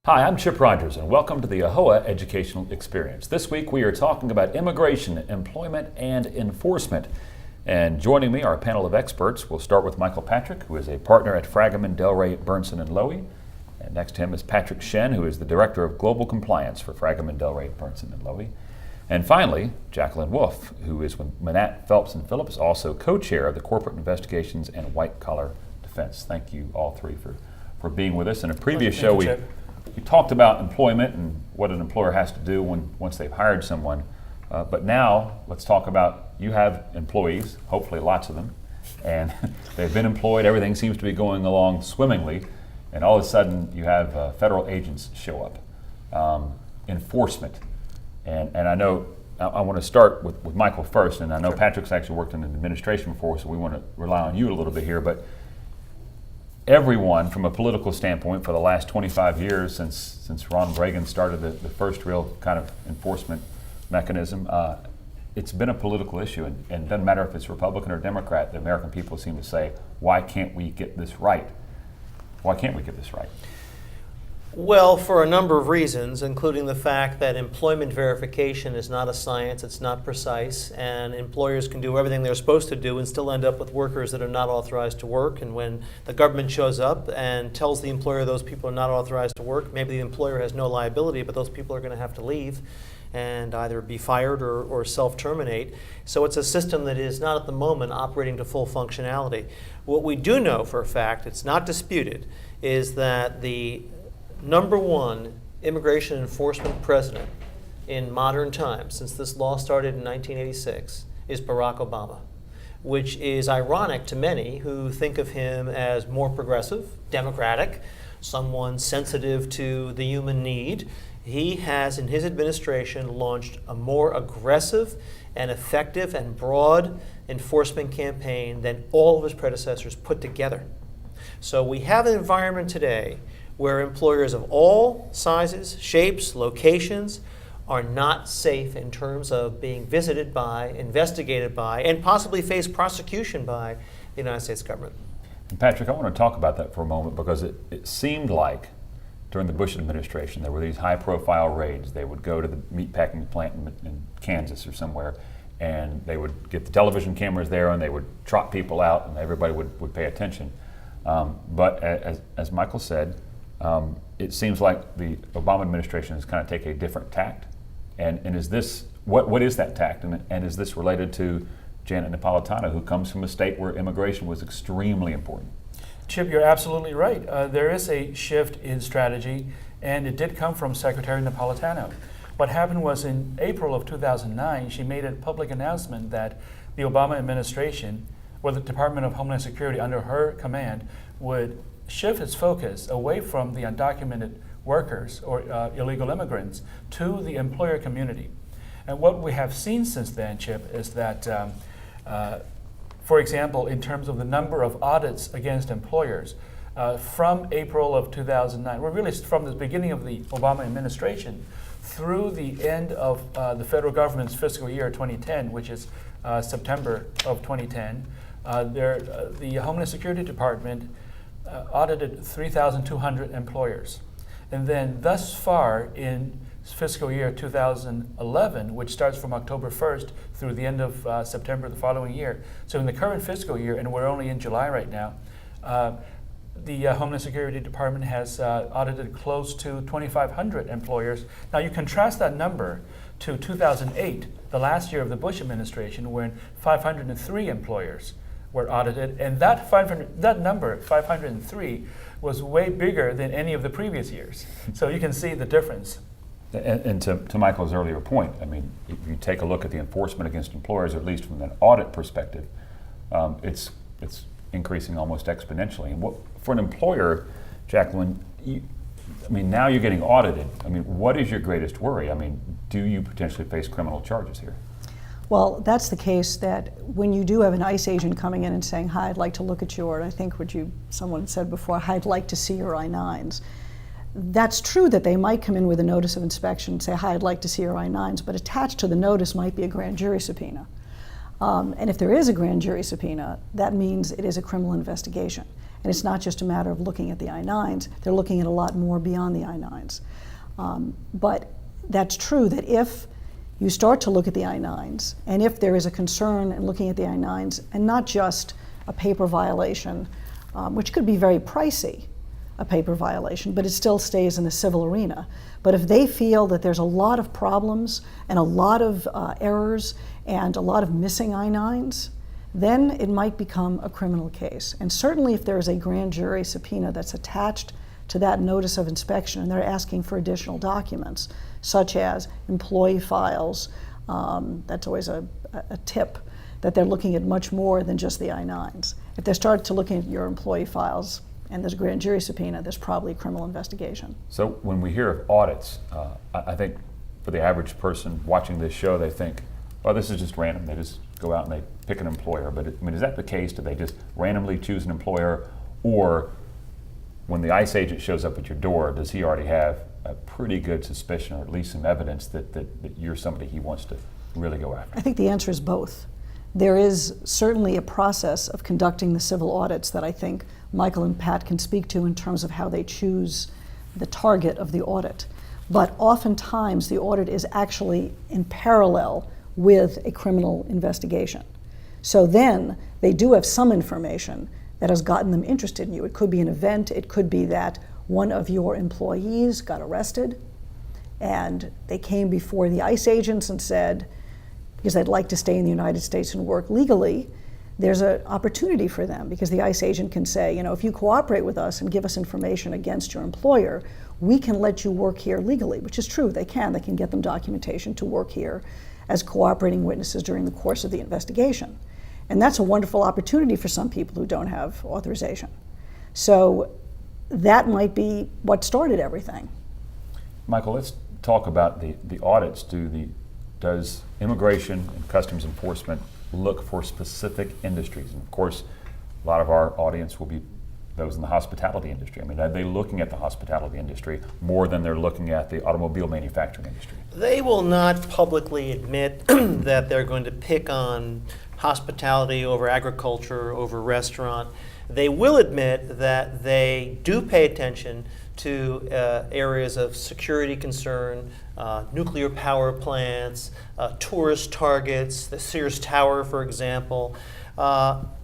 Hi, I'm Chip Rogers, and welcome to the AAHOA Educational Experience. This week we are talking about immigration, employment, and enforcement. And joining me are a panel of experts. We'll start with Michael Patrick, who is a partner at Fragaman, Delray, Burnson & Lowy. And next to him is Patrick Shen, who is the Director of Global Compliance for Fragaman, Delray, Burnson & Lowy. And finally, Jacqueline Wolf, who is with Manat, Phelps & Phillips, also co-chair of the Corporate Investigations and White Collar Defense. Thank you all three for being with us. In a previous show, we talked about employment and what an employer has to do once they've hired someone. But now let's talk about, you have employees, hopefully lots of them, and they've been employed, everything seems to be going along swimmingly, and all of a sudden you have federal agents show up. Enforcement. And I know, I want to start with Michael first, and I know Patrick's actually worked in administration before, so we want to rely on you a little bit here, but everyone from a political standpoint for the last 25 years since Ronald Reagan started the first real kind of enforcement mechanism, it's been a political issue, and it doesn't matter if it's Republican or Democrat, the American people seem to say, why can't we get this right? Why can't we get this right? Well, for a number of reasons, including the fact that employment verification is not a science, it's not precise, and employers can do everything they're supposed to do and still end up with workers that are not authorized to work. And when the government shows up and tells the employer those people are not authorized to work, maybe the employer has no liability, but those people are going to have to leave and either be fired or self-terminate. So it's a system that is not at the moment operating to full functionality. What we do know for a fact, it's not disputed, is that the number one immigration enforcement president in modern times, since this law started in 1986, is Barack Obama, which is ironic to many who think of him as more progressive, democratic, someone sensitive to the human need. He has, in his administration, launched a more aggressive and effective and broad enforcement campaign than all of his predecessors put together. So we have an environment today where employers of all sizes, shapes, locations are not safe in terms of being visited by, investigated by, and possibly face prosecution by the United States government. And Patrick, I want to talk about that for a moment because it seemed like during the Bush administration there were these high-profile raids. They would go to the meatpacking plant in Kansas or somewhere, and they would get the television cameras there and they would trot people out and everybody would pay attention. But as Michael said, it seems like the Obama administration has kind of taken a different tact. And is this, what is that tact? And is this related to Janet Napolitano, who comes from a state where immigration was extremely important? Chip, you're absolutely right. There is a shift in strategy, and it did come from Secretary Napolitano. What happened was in April of 2009, she made a public announcement that the Obama administration, or the Department of Homeland Security under her command, would shift its focus away from the undocumented workers or illegal immigrants to the employer community. And what we have seen since then, Chip, is that, for example, in terms of the number of audits against employers, from April of 2009, we're really from the beginning of the Obama administration through the end of the federal government's fiscal year 2010, which is September of 2010, the Homeland Security Department audited 3,200 employers. And then thus far in fiscal year 2011, which starts from October 1st through the end of September the following year. So in the current fiscal year, and we're only in July right now, the Homeland Security Department has audited close to 2,500 employers. Now you contrast that number to 2008, the last year of the Bush administration, when 503 employers were audited, and that number, 503, was way bigger than any of the previous years. So you can see the difference. And to Michael's earlier point, I mean, if you take a look at the enforcement against employers, or at least from an audit perspective, it's increasing almost exponentially. And for an employer, Jacqueline, now you're getting audited. I mean, what is your greatest worry? I mean, do you potentially face criminal charges here? Well, that's the case that when you do have an ICE agent coming in and saying, hi, I'd like to look at your, and I think someone said before, I'd like to see your I-9s. That's true that they might come in with a notice of inspection and say, hi, I'd like to see your I-9s, but attached to the notice might be a grand jury subpoena. And if there is a grand jury subpoena, that means it is a criminal investigation. And it's not just a matter of looking at the I-9s, they're looking at a lot more beyond the I-9s. But that's true that if you start to look at the I-9s, and if there is a concern in looking at the I-9s, and not just a paper violation, which could be very pricey, a paper violation, but it still stays in the civil arena. But if they feel that there's a lot of problems and a lot of errors and a lot of missing I-9s, then it might become a criminal case. And certainly if there is a grand jury subpoena that's attached to that notice of inspection and they're asking for additional documents, such as employee files, that's always a tip, that they're looking at much more than just the I-9s. If they start to look at your employee files and there's a grand jury subpoena, there's probably a criminal investigation. So when we hear of audits, I think for the average person watching this show, they think, well, this is just random. They just go out and they pick an employer. But is that the case? Do they just randomly choose an employer? Or when the ICE agent shows up at your door, does he already have a pretty good suspicion or at least some evidence that you're somebody he wants to really go after? I think the answer is both. There is certainly a process of conducting the civil audits that I think Michael and Pat can speak to in terms of how they choose the target of the audit. But oftentimes the audit is actually in parallel with a criminal investigation. So then they do have some information that has gotten them interested in you. It could be an event, it could be that one of your employees got arrested and they came before the ICE agents and said, because they'd like to stay in the United States and work legally, there's an opportunity for them because the ICE agent can say, you know, if you cooperate with us and give us information against your employer, we can let you work here legally, which is true, they can get them documentation to work here as cooperating witnesses during the course of the investigation. And that's a wonderful opportunity for some people who don't have authorization. So that might be what started everything. Michael, let's talk about the audits. Does Immigration and Customs Enforcement look for specific industries? And of course, a lot of our audience will be those in the hospitality industry. I mean, are they looking at the hospitality industry more than they're looking at the automobile manufacturing industry? They will not publicly admit that they're going to pick on hospitality over agriculture, over restaurant. They will admit that they do pay attention to areas of security concern, nuclear power plants, tourist targets, the Sears Tower, for example.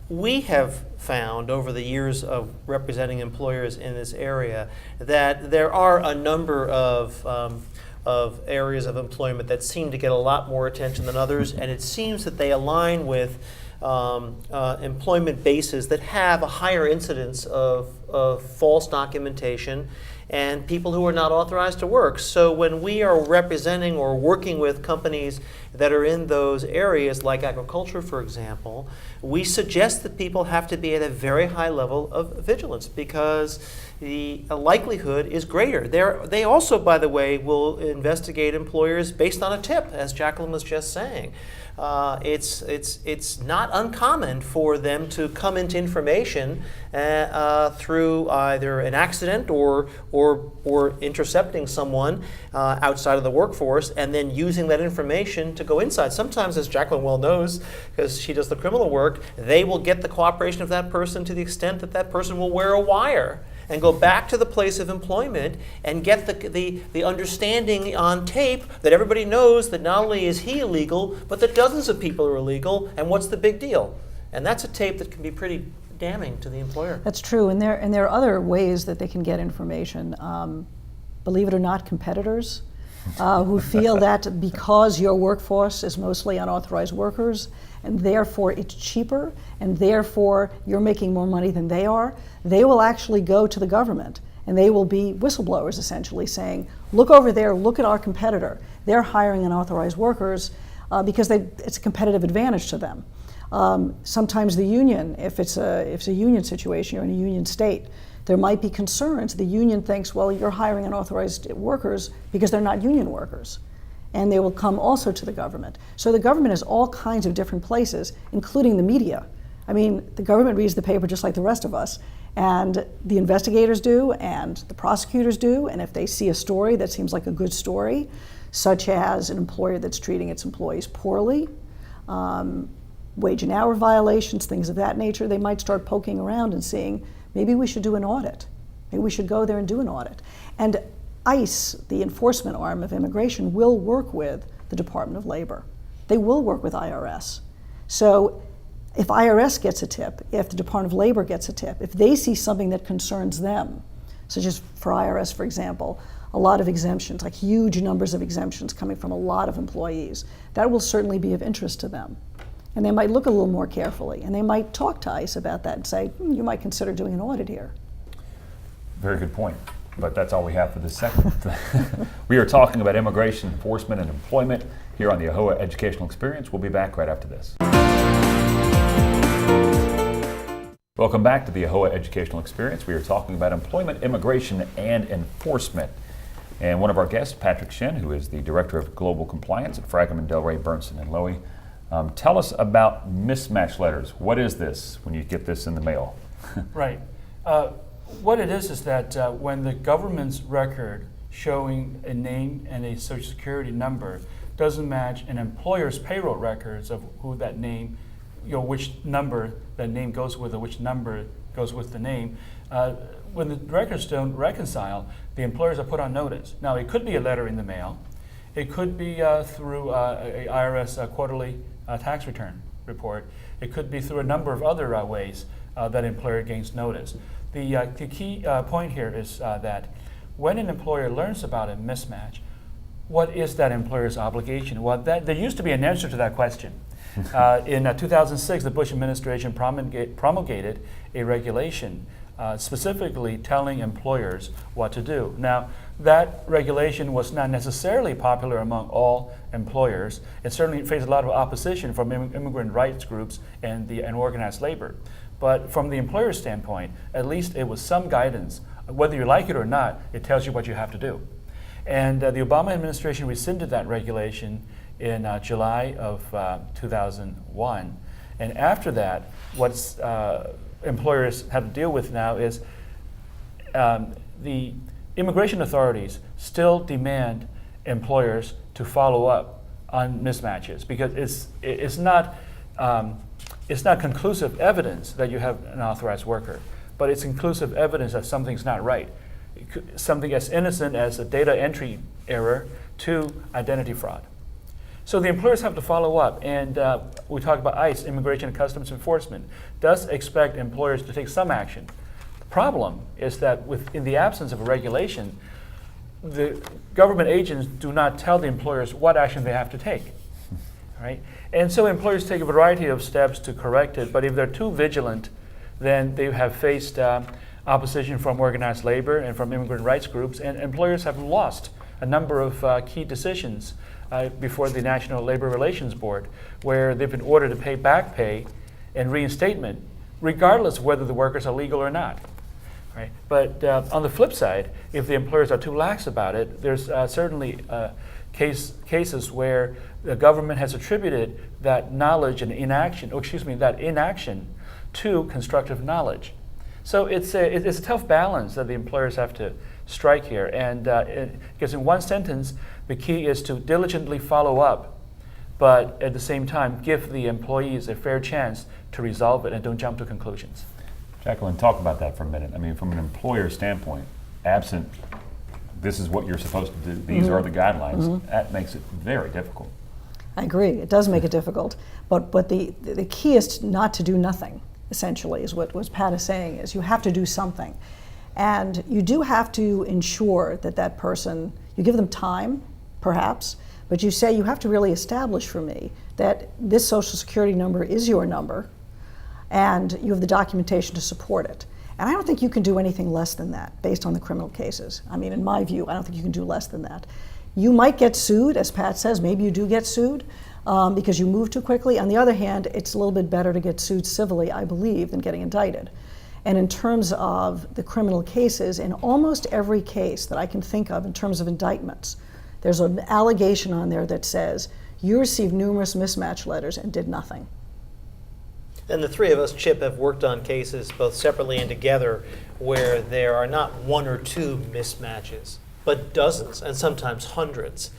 We have found over the years of representing employers in this area that there are a number of areas of employment that seem to get a lot more attention than others, and it seems that they align with employment bases that have a higher incidence of false documentation and people who are not authorized to work. So when we are representing or working with companies that are in those areas, like agriculture, for example, we suggest that people have to be at a very high level of vigilance because the likelihood is greater. They also, by the way, will investigate employers based on a tip, as Jacqueline was just saying. It's not uncommon for them to come into information through either an accident or intercepting someone outside of the workforce and then using that information to go inside. Sometimes, as Jacqueline well knows, because she does the criminal work, they will get the cooperation of that person to the extent that that person will wear a wire and go back to the place of employment and get the understanding on tape that everybody knows that not only is he illegal, but that dozens of people are illegal, and what's the big deal? And that's a tape that can be pretty damning to the employer. That's true, and there are other ways that they can get information. Believe it or not, competitors who feel that because your workforce is mostly unauthorized workers, and therefore it's cheaper, and therefore you're making more money than they are, they will actually go to the government and they will be whistleblowers essentially saying, look over there, look at our competitor. They're hiring unauthorized workers because it's a competitive advantage to them. Sometimes the union, if it's a union situation, you're in a union state, there might be concerns. The union thinks, well, you're hiring unauthorized workers because they're not union workers. And they will come also to the government. So the government is all kinds of different places, including the media. I mean, the government reads the paper just like the rest of us, and the investigators do, and the prosecutors do, and if they see a story that seems like a good story, such as an employer that's treating its employees poorly, wage and hour violations, things of that nature, they might start poking around and seeing, maybe we should do an audit. Maybe we should go there and do an audit. And ICE, the enforcement arm of immigration, will work with the Department of Labor. They will work with IRS. So if IRS gets a tip, if the Department of Labor gets a tip, if they see something that concerns them, such as for IRS, for example, a lot of exemptions, like huge numbers of exemptions coming from a lot of employees, that will certainly be of interest to them. And they might look a little more carefully, and they might talk to ICE about that and say, you might consider doing an audit here. Very good point. But that's all we have for this segment. We are talking about immigration enforcement and employment here on the AAHOA Educational Experience. We'll be back right after this. Welcome back to the AAHOA Educational Experience. We are talking about employment, immigration, and enforcement. And one of our guests, Patrick Shin, who is the Director of Global Compliance at Fragomen, Delray, Bernson, and Lowy. Tell us about mismatch letters. What is this when you get this in the mail? Right. What it is that when the government's record showing a name and a social security number doesn't match an employer's payroll records of who that name, which number that name goes with or which number goes with the name, when the records don't reconcile, the employers are put on notice. Now, it could be a letter in the mail. It could be through a IRS quarterly tax return report. It could be through a number of other ways that employer gains notice. The key point here is that when an employer learns about a mismatch, what is that employer's obligation? Well, there used to be an answer to that question. In 2006, the Bush administration promulgated a regulation specifically telling employers what to do. Now, that regulation was not necessarily popular among all employers. It certainly faced a lot of opposition from immigrant rights groups and organized labor. But from the employer's standpoint, at least it was some guidance. Whether you like it or not, it tells you what you have to do. And the Obama administration rescinded that regulation in July of 2001. And after that, what employers have to deal with now is the immigration authorities still demand employers to follow up on mismatches because it's not conclusive evidence that you have an authorized worker, but it's conclusive evidence that something's not right. Something as innocent as a data entry error to identity fraud. So the employers have to follow up, and we talk about ICE, Immigration and Customs Enforcement, does expect employers to take some action. The problem is that in the absence of a regulation, the government agents do not tell the employers what action they have to take. Right? And so employers take a variety of steps to correct it, but if they're too vigilant, then they have faced opposition from organized labor and from immigrant rights groups, and employers have lost a number of key decisions before the National Labor Relations Board, where they've been ordered to pay back pay and reinstatement, regardless of whether the workers are legal or not. Right? But on the flip side, if the employers are too lax about it, there's certainly cases where the government has attributed that knowledge and that inaction to constructive knowledge. So it's a tough balance that the employers have to strike here. And because in one sentence, the key is to diligently follow up, but at the same time, give the employees a fair chance to resolve it and don't jump to conclusions. Jacqueline, talk about that for a minute. I mean, from an employer standpoint, absent this is what you're supposed to do, these are the guidelines, that makes it very difficult. I agree, it does make it difficult, but the key is not to do nothing, essentially, is what Pat is saying, is you have to do something. And you do have to ensure that person, you give them time, perhaps, but you say you have to really establish for me that this Social Security number is your number, and you have the documentation to support it. And I don't think you can do anything less than that based on the criminal cases. I mean, in my view, I don't think you can do less than that. You might get sued, as Pat says, maybe you do get sued because you move too quickly. On the other hand, it's a little bit better to get sued civilly, I believe, than getting indicted. And in terms of the criminal cases, in almost every case that I can think of in terms of indictments, there's an allegation on there that says, you received numerous mismatch letters and did nothing. And the three of us, Chip, have worked on cases both separately and together where there are not one or two mismatches, but dozens and sometimes hundreds.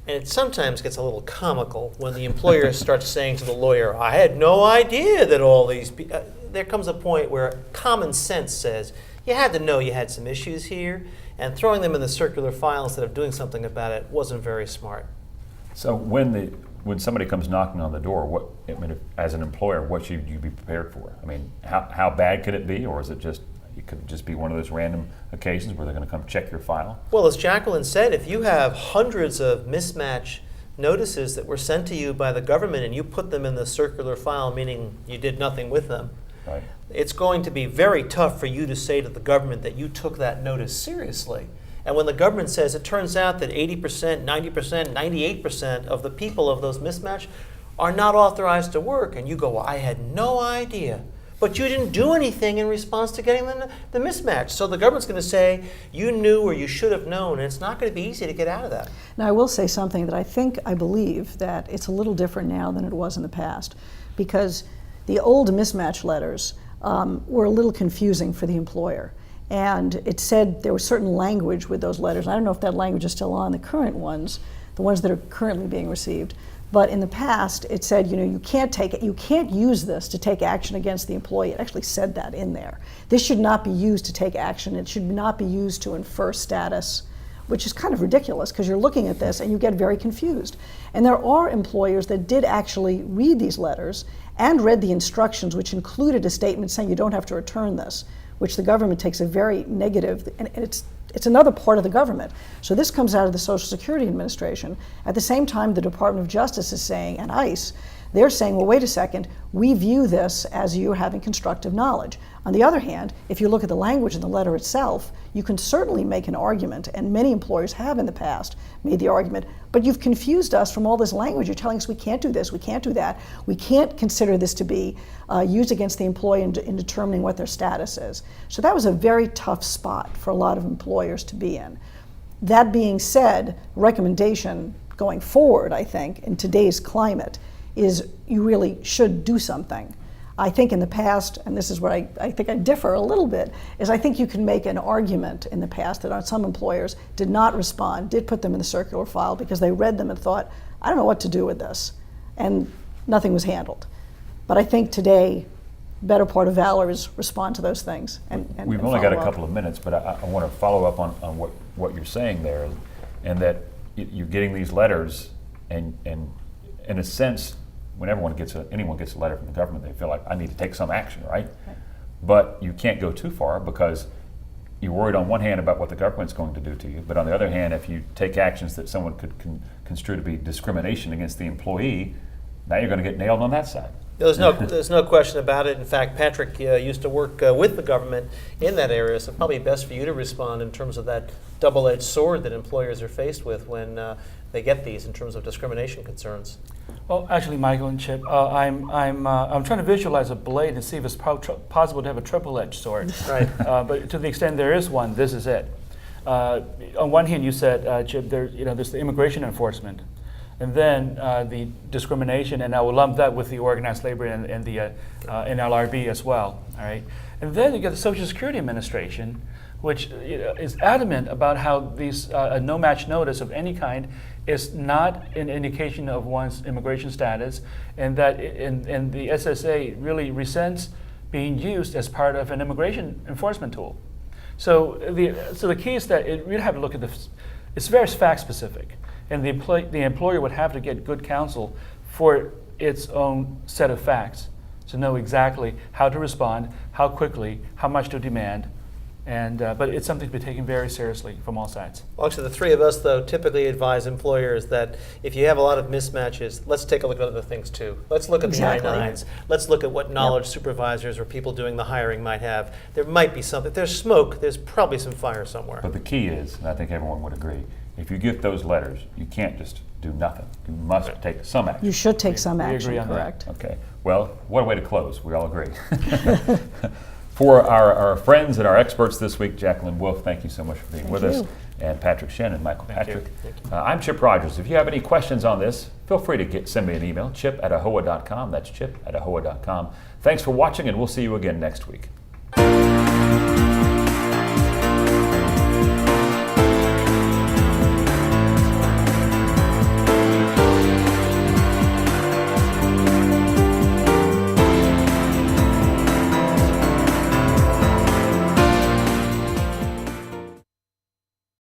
And it sometimes gets a little comical when the employer starts saying to the lawyer, I had no idea that all these there comes a point where common sense says, you had to know you had some issues here, and throwing them in the circular file instead of doing something about it wasn't very smart. So when somebody comes knocking on the door, as an employer, what should you be prepared for? I mean, how bad could it be, or is it just? It could just be one of those random occasions where they're going to come check your file. Well, as Jacqueline said, if you have hundreds of mismatch notices that were sent to you by the government and you put them in the circular file, meaning you did nothing with them, Right. it's going to be very tough for you to say to the government that you took that notice seriously. And when the government says it turns out that 80%, 90%, 98% of the people of those mismatch are not authorized to work, and you go, well, I had no idea. But you didn't do anything in response to getting the mismatch. So the government's going to say, you knew or you should have known, and it's not going to be easy to get out of that. Now, I will say something that I believe that it's a little different now than it was in the past, because the old mismatch letters were a little confusing for the employer. And it said there was certain language with those letters. I don't know if that language is still on the current ones, the ones that are currently being received. But in the past, it said, you can't use this to take action against the employee. It actually said that in there. This should not be used to take action. It should not be used to infer status, which is kind of ridiculous because you're looking at this and you get very confused. And there are employers that did actually read these letters and read the instructions, which included a statement saying you don't have to return this, which the government takes a very negative, and it's another part of the government. So this comes out of the Social Security Administration. At the same time, the Department of Justice is saying, and ICE, they're saying, well, wait a second, we view this as you having constructive knowledge. On the other hand, if you look at the language in the letter itself, you can certainly make an argument, and many employers have in the past made the argument, but you've confused us from all this language. You're telling us we can't do this, we can't do that. We can't consider this to be used against the employee in determining what their status is. So that was a very tough spot for a lot of employers to be in. That being said, recommendation going forward, I think, in today's climate, is you really should do something. I think in the past, and this is where I think I differ a little bit, is I think you can make an argument in the past that some employers did not respond, did put them in the circular file because they read them and thought, I don't know what to do with this, and nothing was handled. But I think today, better part of valor is respond to those things. We've only got a couple of minutes, but I want to follow up on what you're saying there, and that you're getting these letters, and in a sense, when anyone gets a letter from the government, they feel like, I need to take some action, right? But you can't go too far because you're worried on one hand about what the government's going to do to you, but on the other hand, if you take actions that someone could construe to be discrimination against the employee, now you're going to get nailed on that side. There's no question about it. In fact, Patrick used to work with the government in that area, so probably best for you to respond in terms of that double-edged sword that employers are faced with when they get these in terms of discrimination concerns. Well, actually, Michael and Chip, I'm trying to visualize a blade and see if it's possible to have a triple-edged sword. Right. But to the extent there is one, this is it. On one hand, you said, Chip, there's the immigration enforcement, and then the discrimination, and I will lump that with the organized labor and the NLRB as well. All right, and then you get the Social Security Administration, which is adamant about how these a no-match notice of any kind is not an indication of one's immigration status, and that and the SSA really resents being used as part of an immigration enforcement tool. So the key is that we have to look at this. It's very fact specific, and the employer would have to get good counsel for its own set of facts to know exactly how to respond, how quickly, how much to demand. But it's something to be taken very seriously from all sides. Well, actually, the three of us, though, typically advise employers that if you have a lot of mismatches, let's take a look at other things, too. Let's look at Exactly. the I-9s. Let's look at what knowledge supervisors or people doing the hiring might have. There might be something. If there's smoke, there's probably some fire somewhere. But the key is, and I think everyone would agree, if you get those letters, you can't just do nothing. You must take some action. You should take some We action, agree on that. correct? Okay. Well, what a way to close. We all agree. For our friends and our experts this week, Jacqueline Wolf, thank you so much for being with us, and Patrick Shen and Michael Patrick. I'm Chip Rogers. If you have any questions on this, feel free to send me an email, chip@AAHOA.com. That's chip@AAHOA.com. Thanks for watching, and we'll see you again next week.